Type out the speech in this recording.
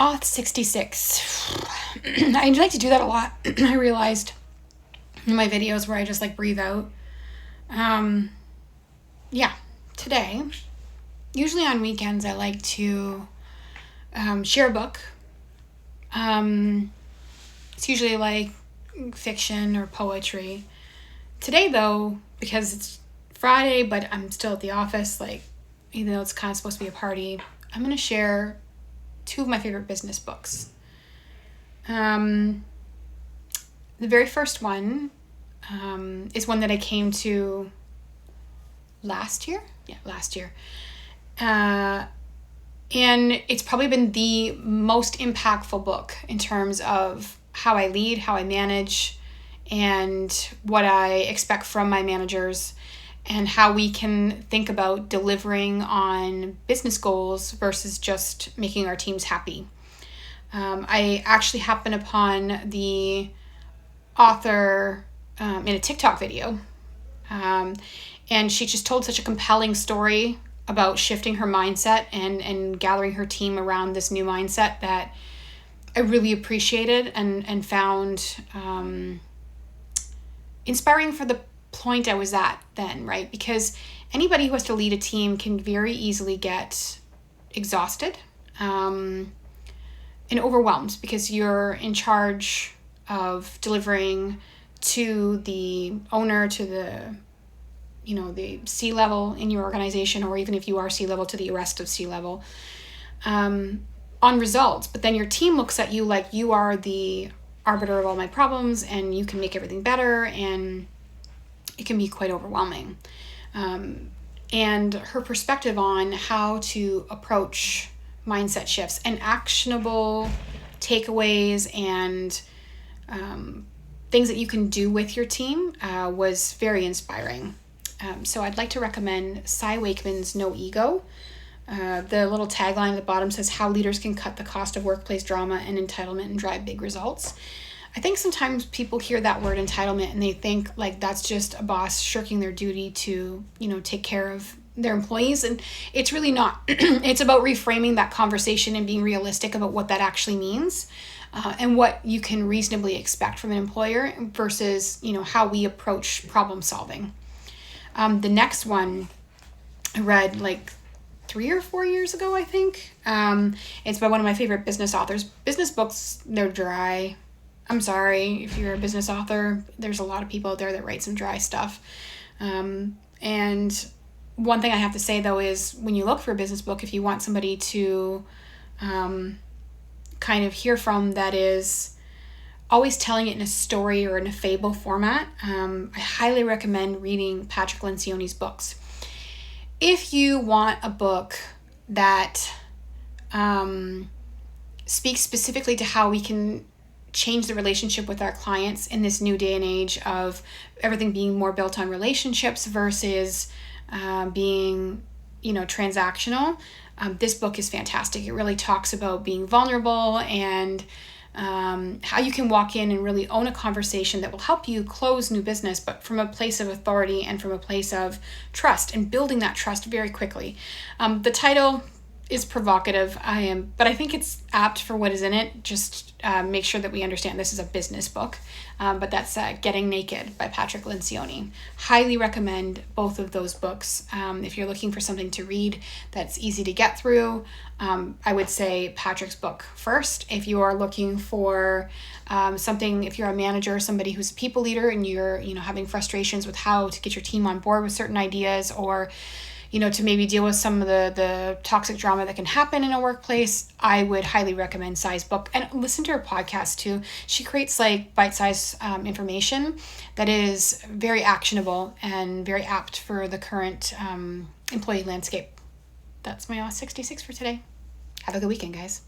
Auth66. I like to do that a lot. I realized in my videos where I just like breathe out. Today, usually on weekends, I like to share a book. It's usually like fiction or poetry. Today though, because it's Friday, but I'm still at the office, like, even though it's kind of supposed to be a party, I'm going to share two of my favorite business books. The very first one is one that I came to last year. And it's probably been the most impactful book in terms of how I lead, how I manage, and what I expect from my managers, and how we can think about delivering on business goals versus just making our teams happy. I actually happened upon the author in a TikTok video, and she just told such a compelling story about shifting her mindset and gathering her team around this new mindset that I really appreciated and found inspiring for the point I was at then, right? Because anybody who has to lead a team can very easily get exhausted and overwhelmed, because you're in charge of delivering to the owner, to the C-level in your organization, or even if you are C-level, to the rest of C-level, on results. But then your team looks at you like you are the arbiter of all my problems and you can make everything better, and it can be quite overwhelming. And her perspective on how to approach mindset shifts and actionable takeaways and things that you can do with your team was very inspiring. So I'd like to recommend Cy Wakeman's No Ego. The little tagline at the bottom says how leaders can cut the cost of workplace drama and entitlement and drive big results. I think sometimes people hear that word entitlement and they think like that's just a boss shirking their duty to, take care of their employees. And it's really not. It's about reframing that conversation and being realistic about what that actually means, and what you can reasonably expect from an employer versus, how we approach problem solving. The next one I read like 3 or 4 years ago, I think. It's by one of my favorite business authors. Business books, they're dry. I'm sorry if you're a business author. There's a lot of people out there that write some dry stuff. And one thing I have to say, though, is when you look for a business book, if you want somebody to kind of hear from that is always telling it in a story or in a fable format, I highly recommend reading Patrick Lencioni's books. If you want a book that speaks specifically to how we can change the relationship with our clients in this new day and age of everything being more built on relationships versus being, transactional, this book is fantastic. It really talks about being vulnerable and how you can walk in and really own a conversation that will help you close new business, but from a place of authority and from a place of trust, and building that trust very quickly. The title is provocative, but I think it's apt for what is in it. Just make sure that we understand this is a business book, but that's Getting Naked by Patrick Lencioni. Highly recommend both of those books. If you're looking for something to read that's easy to get through, I would say Patrick's book first. If you are looking for something, if you're a manager, somebody who's a people leader, and you're having frustrations with how to get your team on board with certain ideas, or to maybe deal with some of the toxic drama that can happen in a workplace, I would highly recommend Cy's book. And listen to her podcast too. She creates like bite-sized information that is very actionable and very apt for the current employee landscape. That's my Auth66 for today. Have a good weekend, guys.